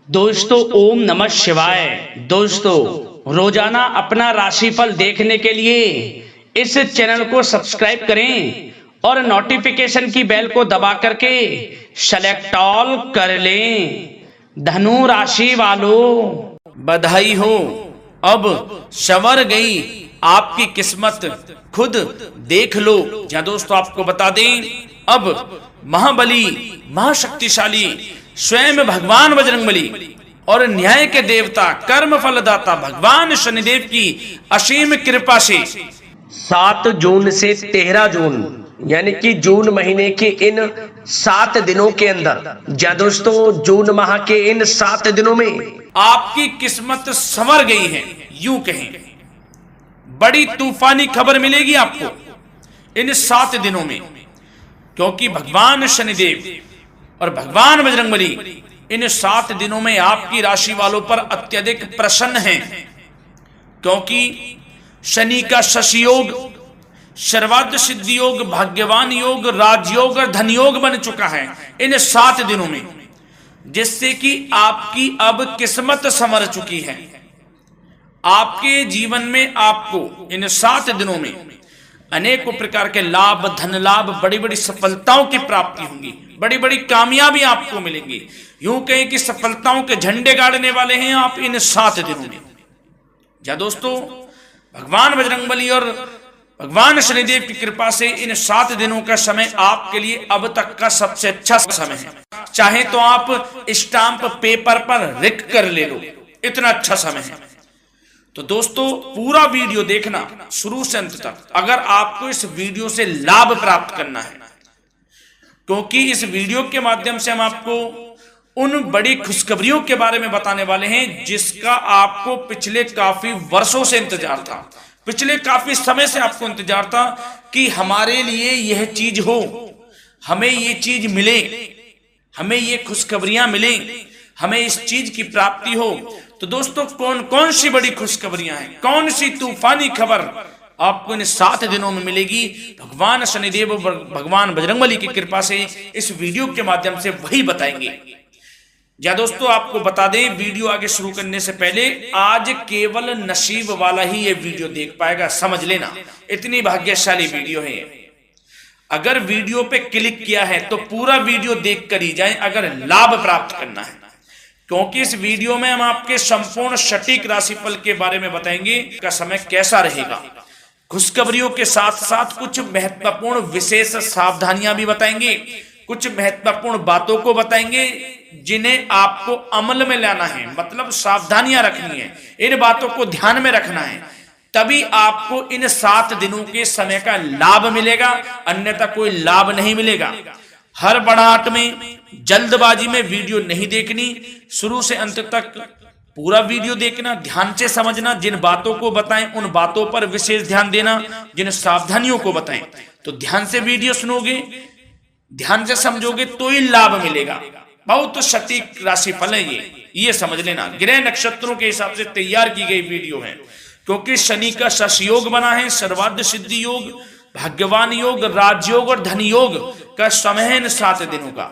दोस्तों ओम नमः शिवाय। दोस्तों रोजाना अपना राशिफल देखने के लिए इस चैनल को सब्सक्राइब करें और नोटिफिकेशन की बेल को दबा करके सेलेक्ट ऑल कर लें। धनु राशि वालों बधाई हो, अब संवर गई आपकी किस्मत, खुद देख लो। जहां दोस्तों आपको बता दें, अब महाबली महाशक्तिशाली स्वयं भगवान बजरंगबली और न्याय के देवता कर्म फलदाता भगवान शनिदेव की असीम कृपा से 7 जून से 13 जून यानी कि जून महीने के इन 7 दिनों के अंदर, या दोस्तों जून माह के इन 7 दिनों में आपकी किस्मत संवर गई है। यूं कहें, बड़ी तूफानी खबर मिलेगी आपको इन 7 दिनों में, क्योंकि भगवान शनिदेव और भगवान बजरंगबली इन 7 दिनों में आपकी राशि वालों पर अत्यधिक प्रसन्न हैं, क्योंकि शनि का शशि योग, सर्वार्थ सिद्धि योग, भाग्यवान योग, राजयोग और धन योग बन चुका है इन 7 दिनों में, जिससे कि आपकी अब किस्मत संवर चुकी है। आपके जीवन में आपको इन 7 दिनों में अनेकों प्रकार के लाभ, धन लाभ, बड़ी बड़ी सफलताओं की प्राप्ति होंगी, बड़ी बड़ी कामयाबी आपको मिलेंगी। यूं कहें कि सफलताओं के झंडे गाड़ने वाले हैं आप इन 7 दिनों में। या दोस्तों भगवान बजरंगबली और भगवान शनिदेव की कृपा से इन 7 दिनों का समय आपके लिए अब तक का सबसे अच्छा समय है। चाहे तो आप स्टाम्प पेपर पर लिख कर ले लो, इतना अच्छा समय है। तो दोस्तों पूरा वीडियो देखना शुरू से अंत तक, अगर आपको इस वीडियो से लाभ प्राप्त करना है, क्योंकि इस वीडियो के माध्यम से हम आपको उन बड़ी खुशखबरियों के बारे में बताने वाले हैं जिसका आपको पिछले काफी वर्षों से इंतजार था, पिछले काफी समय से आपको इंतजार था कि हमारे लिए यह चीज हो, हमें ये चीज मिले, हमें ये खुशखबरियां मिले, हमें इस चीज की प्राप्ति हो। तो दोस्तों कौन कौन सी बड़ी खुशखबरियां हैं, कौन सी तूफानी खबर आपको इन 7 दिनों में मिलेगी, भगवान शनिदेव और भगवान बजरंगबली की कृपा से इस वीडियो के माध्यम से वही बताएंगे। या दोस्तों आपको बता दें, वीडियो आगे शुरू करने से पहले आज केवल नसीब वाला ही ये वीडियो देख पाएगा, समझ लेना, इतनी भाग्यशाली वीडियो है। अगर वीडियो पे क्लिक किया है तो पूरा वीडियो देख कर ही जाए अगर लाभ प्राप्त करना है, क्योंकि इस वीडियो में हम आपके संपूर्ण सटीक राशिफल के बारे में बताएंगे का समय कैसा रहेगा। खुशखबरियों के साथ साथ कुछ महत्वपूर्ण विशेष सावधानियां भी बताएंगे, कुछ महत्वपूर्ण बातों को बताएंगे जिन्हें आपको अमल में लाना है, मतलब सावधानियां रखनी है, इन बातों को ध्यान में रखना है, तभी आपको इन 7 दिनों के समय का लाभ मिलेगा, अन्यथा कोई लाभ नहीं मिलेगा। हड़बड़ाहट में, जल्दबाजी में वीडियो नहीं देखनी, शुरू से अंत तक पूरा वीडियो देखना, ध्यान से समझना, जिन बातों को बताएं उन बातों पर विशेष ध्यान देना, जिन सावधानियों को बताएं तो ध्यान से वीडियो सुनोगे, ध्यान से समझोगे तो ही लाभ मिलेगा। बहुत सटीक राशिफल है ये समझ लेना, ग्रह नक्षत्रों के हिसाब से तैयार की गई वीडियो है, क्योंकि शनि का शश योग बना है, सर्वार्थ सिद्धि योग, भाग्यवान योग, राजयोग और धन योग का समय है इन 7 दिनों का।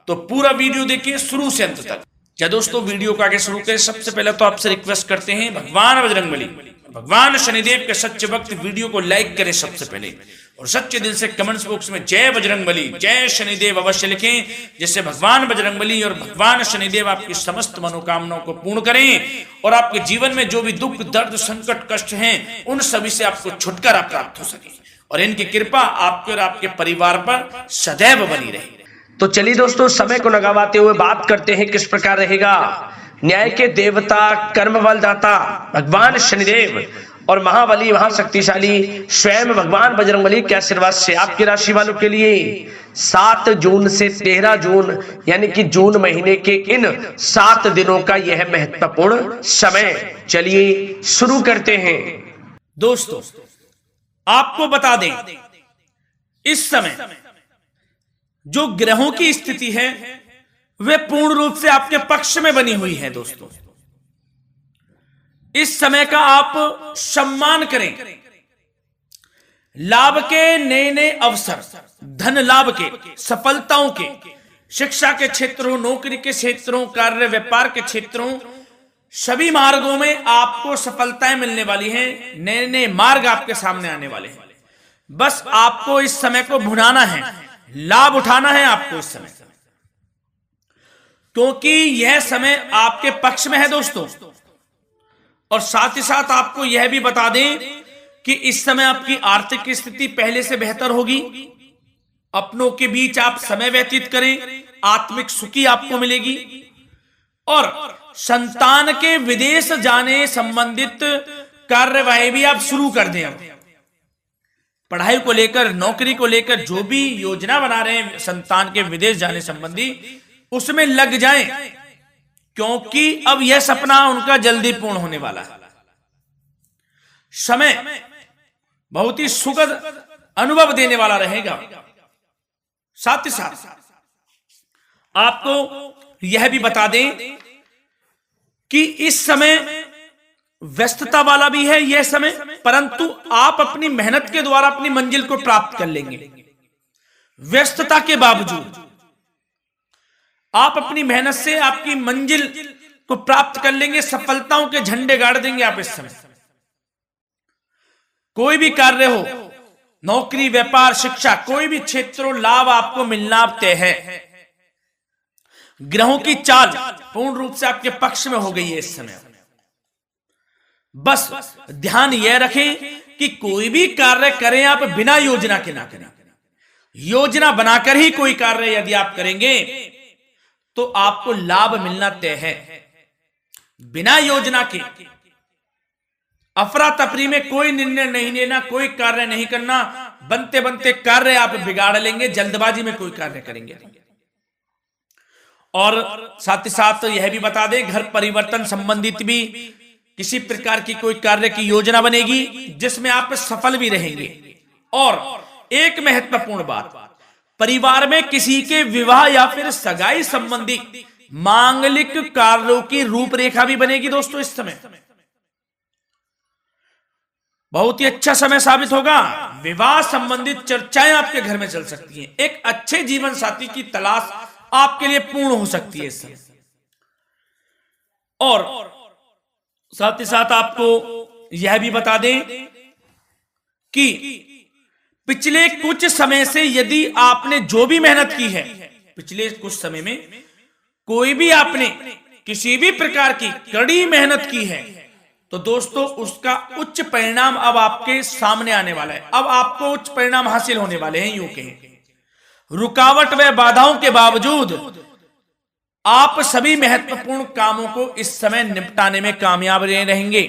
तो पूरा वीडियो देखिए शुरू से अंत तक। क्या दोस्तों वीडियो को आगे शुरू करें, सबसे पहले तो आपसे रिक्वेस्ट करते हैं, भगवान बजरंगबली, भगवान शनिदेव के सच्चे भक्त वीडियो को लाइक करें सबसे पहले, और सच्चे दिल से कमेंट्स बॉक्स में जय बजरंगबली, जय शनिदेव अवश्य लिखें, जिससे भगवान बजरंगबली और भगवान शनिदेव आपकी समस्त मनोकामनाओं को पूर्ण करें और आपके जीवन में जो भी दुख, दर्द, संकट, कष्ट हैं उन सभी से आपको छुटकारा प्राप्त हो सके और इनकी कृपा आपके और आपके परिवार पर सदैव बनी रहे। तो चलिए दोस्तों समय को न गवाते हुए बात करते हैं किस प्रकार रहेगा न्याय के देवता, कर्म बलदाता भगवान शनिदेव और महाबली महाशक्तिशाली स्वयं भगवान बजरंगबली के आशीर्वाद से आपकी राशि वालों के लिए 7 जून से 13 जून यानी कि जून महीने के इन 7 दिनों का यह महत्वपूर्ण समय। चलिए शुरू करते हैं। दोस्तों आपको बता दें, इस समय जो ग्रहों की स्थिति है वे पूर्ण रूप से आपके पक्ष में बनी हुई है। दोस्तों इस समय का आप सम्मान करें, लाभ के नए नए अवसर, धन लाभ के, सफलताओं के शिक्षा के क्षेत्रों, नौकरी के क्षेत्रों, कार्य व्यापार के क्षेत्रों, सभी मार्गों में आपको सफलताएं मिलने वाली हैं। नए नए मार्ग आपके सामने आने वाले हैं। बस आपको इस समय को भुनाना है, लाभ उठाना है आपको इस समय, क्योंकि यह समय आपके पक्ष में है दोस्तों। और साथ ही साथ आपको यह भी बता दें कि इस समय आपकी आर्थिक स्थिति पहले से बेहतर होगी। अपनों के बीच आप समय व्यतीत करें, आत्मिक सुखी आपको मिलेगी। और संतान के विदेश जाने संबंधित कार्यवाही भी आप शुरू कर दें। पढ़ाई को लेकर, नौकरी को लेकर जो भी योजना बना रहे हैं संतान के विदेश जाने संबंधी, उसमें लग जाएं, क्योंकि अब यह सपना उनका जल्दी पूर्ण होने वाला है। समय बहुत ही सुखद अनुभव देने वाला रहेगा। साथ ही साथ आपको यह भी बता दें कि इस समय व्यस्तता वाला भी है यह समय, परंतु आप अपनी मेहनत के द्वारा अपनी मंजिल को प्राप्त कर लेंगे। व्यस्तता के बावजूद आप अपनी मेहनत से आपकी मंजिल को प्राप्त कर लेंगे। सफलताओं के झंडे गाड़ देंगे आप इस समय। कोई भी कार्य हो, नौकरी, व्यापार, शिक्षा, कोई भी क्षेत्रों, लाभ आपको मिलना तय है। ग्रहों की चाल पूर्ण रूप से आपके पक्ष में हो गई है इस समय। बस ध्यान यह रखें कि कोई भी कार्य करें आप बिना योजना के ना करें। योजना बनाकर ही कोई कार्य यदि आप करेंगे तो आपको लाभ मिलना तय है। बिना योजना के अफरा तफरी में कोई निर्णय नहीं लेना, कोई कार्य नहीं करना। बनते बनते कार्य आप बिगाड़ लेंगे, जल्दबाजी में कोई कार्य करेंगे। और साथ ही साथ यह भी बता दें, घर परिवर्तन संबंधित भी किसी प्रकार की कोई कार्य की योजना बनेगी जिसमें आप सफल भी रहेंगे। और एक महत्वपूर्ण बात, परिवार में किसी के विवाह या फिर सगाई संबंधी मांगलिक कार्यों की रूपरेखा भी बनेगी दोस्तों इस समय। बहुत ही अच्छा समय साबित होगा। विवाह संबंधित चर्चाएं आपके घर में चल सकती हैं। एक अच्छे जीवन साथी की तलाश आपके लिए पूर्ण हो सकती है इस समय। और साथ ही साथ आपको यह भी बता दें कि पिछले कुछ समय से यदि आपने जो भी मेहनत की है, पिछले कुछ समय में कोई भी आपने किसी भी प्रकार की कड़ी मेहनत की है, तो दोस्तों उसका उच्च परिणाम अब आपके सामने आने वाला है। अब आपको उच्च परिणाम हासिल होने वाले हैं। यूं कहें, रुकावट व बाधाओं के बावजूद आप सभी महत्वपूर्ण कामों को इस समय निपटाने में कामयाब रहेंगे।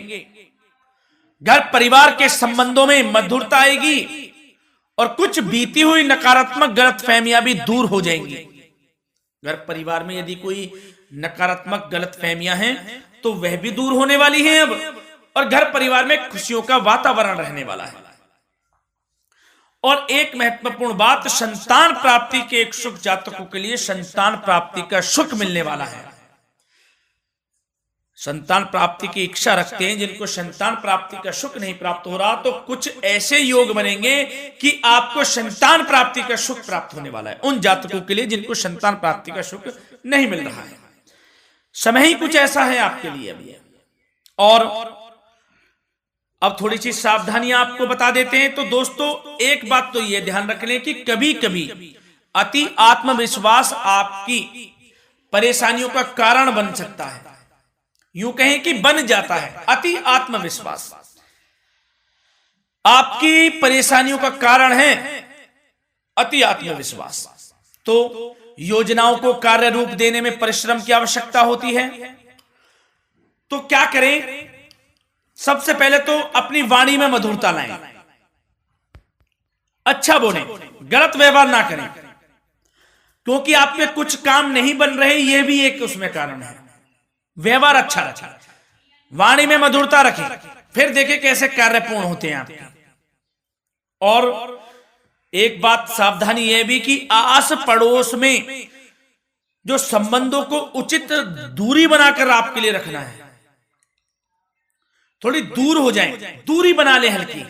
घर परिवार के संबंधों में मधुरता आएगी और कुछ बीती हुई नकारात्मक गलतफहमियां भी दूर हो जाएंगी। घर परिवार में यदि कोई नकारात्मक गलतफहमियां हैं तो वह भी दूर होने वाली हैं अब, और घर परिवार में खुशियों का वातावरण रहने वाला है। और एक महत्वपूर्ण बात, संतान प्राप्ति के इच्छुक जातकों के लिए संतान प्राप्ति का सुख मिलने वाला है। संतान प्राप्ति की इच्छा रखते हैं जिनको संतान प्राप्ति का सुख नहीं प्राप्त हो रहा, तो कुछ ऐसे योग बनेंगे कि आपको संतान प्राप्ति का सुख प्राप्त होने वाला है। उन जातकों के लिए जिनको संतान प्राप्ति का सुख नहीं मिल रहा है, समय ही कुछ ऐसा है आपके लिए अभी। और अब थोड़ी सी सावधानियां आपको बता देते हैं। तो दोस्तों एक बात तो यह ध्यान रख लें कि कभी कभी अति आत्मविश्वास आपकी परेशानियों का कारण बन सकता है। यूं कहें कि बन जाता है। अति आत्मविश्वास आपकी परेशानियों का कारण है। अति आत्मविश्वास तो योजनाओं को कार्य रूप देने में परिश्रम की आवश्यकता होती है। तो क्या करें? सबसे पहले तो अपनी वाणी में मधुरता लाएं, अच्छा बोलें, गलत व्यवहार ना करें, क्योंकि आपके कुछ काम नहीं बन रहे, यह भी एक उसमें कारण है। व्यवहार अच्छा रखें, वाणी में मधुरता रखें, फिर देखें कैसे कार्य पूर्ण होते हैं आपके। और एक बात सावधानी यह भी कि आस पड़ोस में जो संबंधों को उचित दूरी बनाकर आपके लिए रखना है। थोड़ी दूर हो जाएं, दूरी बना ले हल्की,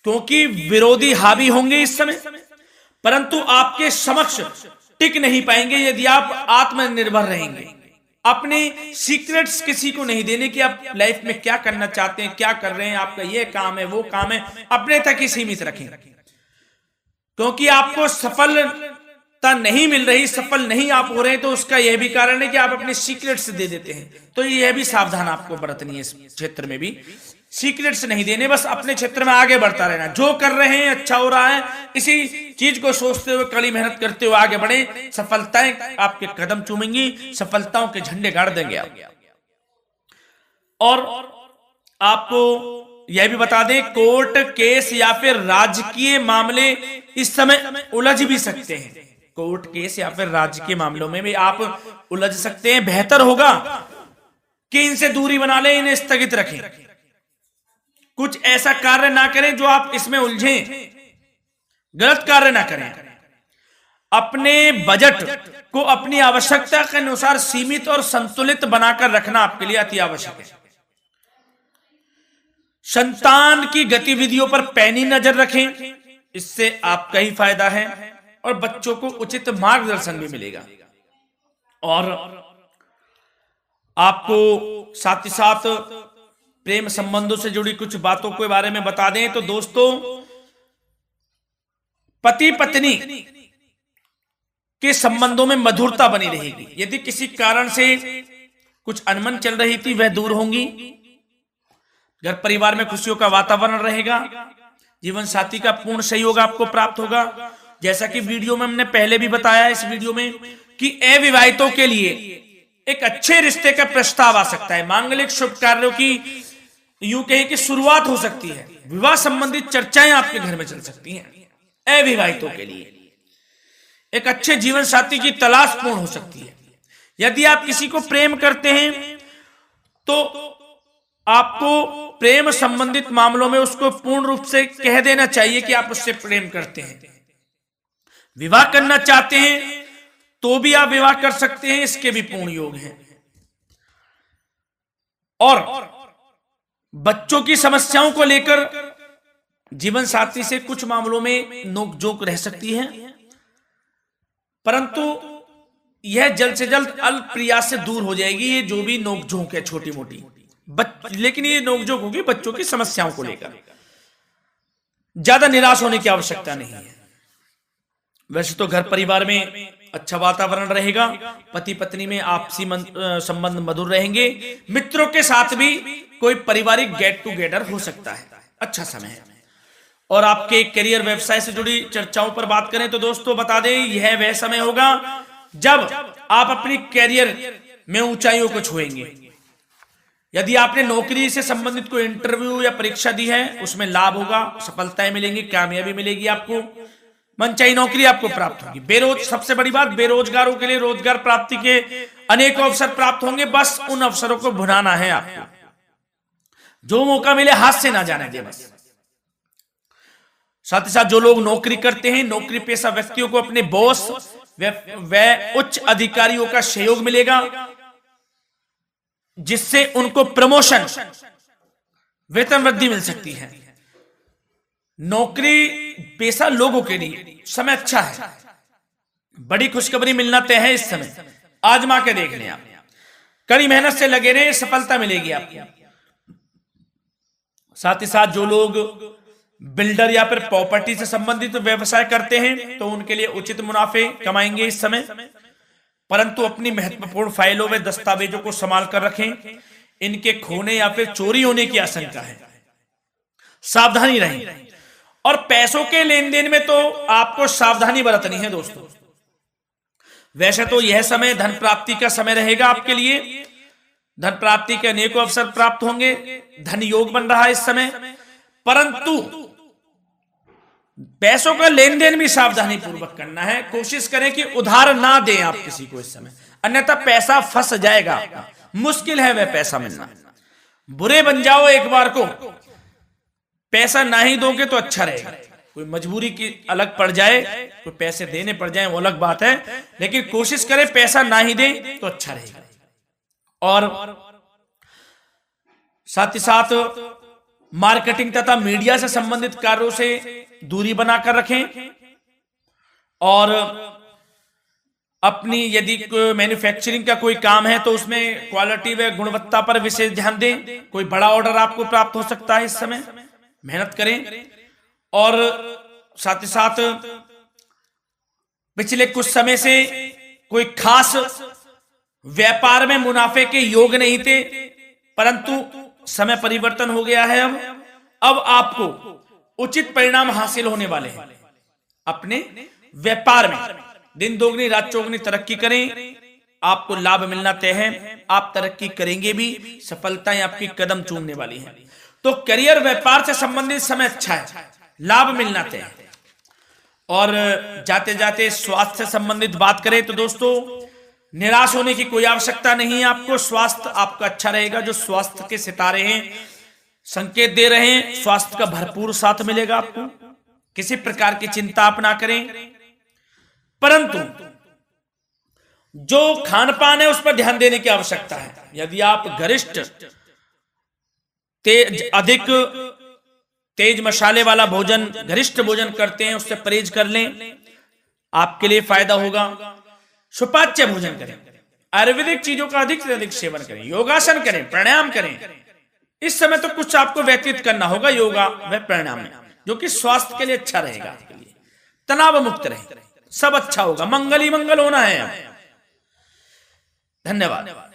क्योंकि विरोधी हावी होंगे इस समय, परंतु आपके समक्ष टिक नहीं पाएंगे यदि आप आत्मनिर्भर रहेंगे। अपने सीक्रेट्स किसी को नहीं देने कि आप लाइफ में क्या करना चाहते हैं, क्या कर रहे हैं, आपका ये काम है, वो काम है, अपने तक ही सीमित रखें। क्योंकि आपको सफलता नहीं मिल रही, सफल नहीं आप हो रहे, तो उसका यह भी कारण है कि आप अपने सीक्रेट्स दे देते हैं। तो यह भी सावधान आपको बरतनी है इस क्षेत्र में भी। सीक्रेट्स नहीं देने, बस अपने क्षेत्र में आगे बढ़ता रहना। जो कर रहे हैं अच्छा हो रहा है, इसी चीज को सोचते हुए कड़ी मेहनत करते हुए आगे बढ़े। सफलताएं आपके कदम चूमेंगी, सफलताओं के झंडे गाड़ देंगे आप। और आपको यह भी बता दें, कोर्ट केस या फिर राजकीय मामले इस समय उलझ भी सकते हैं। कोर्ट केस या फिर राजकीय मामलों में भी आप उलझ सकते हैं। बेहतर होगा कि इनसे दूरी बना लें, इन्हें स्थगित रखें। कुछ ऐसा कार्य ना करें जो आप इसमें उलझें, गलत कार्य ना करें। अपने बजट को अपनी आवश्यकता के अनुसार सीमित और संतुलित बनाकर रखना आपके लिए अति आवश्यक है। संतान की गतिविधियों पर पैनी नजर रखें, इससे आपका ही फायदा है और बच्चों को उचित मार्गदर्शन भी मिलेगा। और आपको साथ ही साथ प्रेम संबंधों से जुड़ी कुछ बातों के बारे में बता दें तो दोस्तों, पति पत्नी के संबंधों में मधुरता बनी रहेगी। यदि किसी कारण से कुछ अनबन चल रही थी, वह दूर होंगी। घर परिवार में खुशियों का वातावरण रहेगा। जीवन साथी का पूर्ण सहयोग आपको प्राप्त होगा। जैसा कि वीडियो में हमने पहले भी बताया इस वीडियो में कि अविवाहितों के लिए एक अच्छे रिश्ते का प्रस्ताव आ सकता है। मांगलिक शुभ कार्यों की यूं कहें कि शुरुआत हो सकती है। विवाह संबंधित चर्चाएं आपके घर में चल सकती हैं। अविवाहितों के लिए एक अच्छे जीवन साथी की तलाश पूर्ण हो सकती है। यदि आप किसी को प्रेम करते हैं तो आपको प्रेम संबंधित मामलों में उसको पूर्ण रूप से कह देना चाहिए कि आप उससे प्रेम करते हैं। विवाह करना चाहते हैं तो भी आप विवाह कर सकते हैं, इसके भी पूर्ण योग हैं। और बच्चों की समस्याओं को लेकर जीवन साथी से कुछ मामलों में नोकझोंक रह सकती है, परंतु यह जल्द से जल्द अल्प प्रयास से दूर हो जाएगी। ये जो भी नोकझोंक है छोटी मोटी, लेकिन ये नोकझोंक होगी बच्चों की समस्याओं को लेकर। ज्यादा निराश होने की आवश्यकता नहीं है। वैसे तो घर परिवार में अच्छा वातावरण रहेगा। पति पत्नी में आपसी संबंध मधुर रहेंगे। मित्रों के साथ भी कोई पारिवारिक गेट टुगेदर हो सकता है। अच्छा समय है। और आपके करियर व्यवसाय से जुड़ी चर्चाओं पर बात करें तो दोस्तों बता दें, यह वह समय होगा जब आप अपनी करियर में ऊंचाइयों को छुएंगे। यदि आपने नौकरी से संबंधित कोई इंटरव्यू या परीक्षा दी है, उसमें लाभ होगा, सफलताएं मिलेंगी, कामयाबी मिलेगी आपको, मनचाही नौकरी आपको प्राप्त होगी। सबसे बड़ी बात, बेरोजगारों के लिए रोजगार प्राप्ति के अनेक अवसर प्राप्त होंगे। बस उन अवसरों को भुनाना है आपको। जो मौका मिले हाथ से ना जाने दे बस। साथ ही साथ जो लोग नौकरी करते हैं, नौकरी पेशा व्यक्तियों को अपने बॉस व उच्च अधिकारियों का सहयोग मिलेगा, जिससे उनको प्रमोशन, वेतन वृद्धि मिल सकती है। नौकरी पेशा लोगों के लिए समय अच्छा है। बड़ी खुशखबरी मिलना तय है इस समय। आजमा के देख लें आप। कड़ी मेहनत से लगे रहे, सफलता मिलेगी आपको। साथ ही साथ जो लोग बिल्डर या फिर प्रॉपर्टी से संबंधित व्यवसाय करते हैं तो उनके लिए उचित मुनाफे कमाएंगे इस समय। परंतु अपनी महत्वपूर्ण फाइलों व दस्तावेजों को संभाल कर रखें। इनके खोने या फिर चोरी होने की आशंका है। सावधानी रहें। और पैसों के लेन देन में तो आपको सावधानी बरतनी है दोस्तों। वैसे तो यह समय धन प्राप्ति का समय रहेगा आपके लिए। धन प्राप्ति के अनेकों अवसर प्राप्त होंगे। धन योग बन रहा है इस समय। परंतु पैसों का लेन देन भी सावधानी पूर्वक करना है। कोशिश करें कि उधार ना दें आप किसी को इस समय, अन्यथा पैसा फंस जाएगा आपका। मुश्किल है वह पैसा मिलना। बुरे बन जाओ एक बार को, पैसा ना ही दोगे तो अच्छा रहेगा। कोई मजबूरी की अलग पड़ जाए, कोई पैसे देने पड़ जाए वो अलग बात है, लेकिन कोशिश करें पैसा ना ही दें तो अच्छा रहेगा। और साथ ही साथ मार्केटिंग तथा मीडिया से संबंधित कार्यों से दूरी बनाकर रखें। और अपनी यदि मैन्युफैक्चरिंग का कोई काम है तो उसमें क्वालिटी व गुणवत्ता पर विशेष ध्यान दें। कोई बड़ा ऑर्डर आपको प्राप्त हो सकता है इस समय, मेहनत करें। और साथ ही साथ पिछले कुछ समय से कोई खास व्यापार में मुनाफे के योग नहीं थे, परंतु समय परिवर्तन हो गया है। अब आपको उचित परिणाम हासिल होने वाले हैं। अपने व्यापार में दिन दोगुनी रात चौगुनी तरक्की करें, आपको लाभ मिलना तय है। आप तरक्की करेंगे भी, सफलताएं आपकी कदम चूमने वाली हैं। तो करियर व्यापार से संबंधित समय अच्छा है, लाभ मिलना तय है। और जाते जाते स्वास्थ्य से संबंधित बात करें तो दोस्तों, निराश होने की कोई आवश्यकता नहीं है आपको। स्वास्थ्य आपका अच्छा रहेगा। जो स्वास्थ्य के सितारे हैं संकेत दे रहे हैं, स्वास्थ्य का भरपूर साथ मिलेगा आपको। किसी प्रकार की चिंता आप ना करें, परंतु जो खान पान है उस पर ध्यान देने की आवश्यकता है। यदि आप गरिष्ठ अधिक तेज मसाले वाला भोजन, गरिष्ठ भोजन करते हैं, उससे परहेज कर लें, आपके लिए फायदा होगा। सुपाच्य भोजन करें, आयुर्वेदिक चीजों का अधिक से अधिक सेवन करें, योगासन करें, प्राणायाम करें। इस समय तो कुछ आपको व्यतीत करना होगा योगा व प्राणायाम में, जो कि स्वास्थ्य के लिए अच्छा रहेगा, आपके लिए तनाव मुक्त रहे, सब अच्छा होगा। मंगल ही मंगल होना है। धन्यवाद।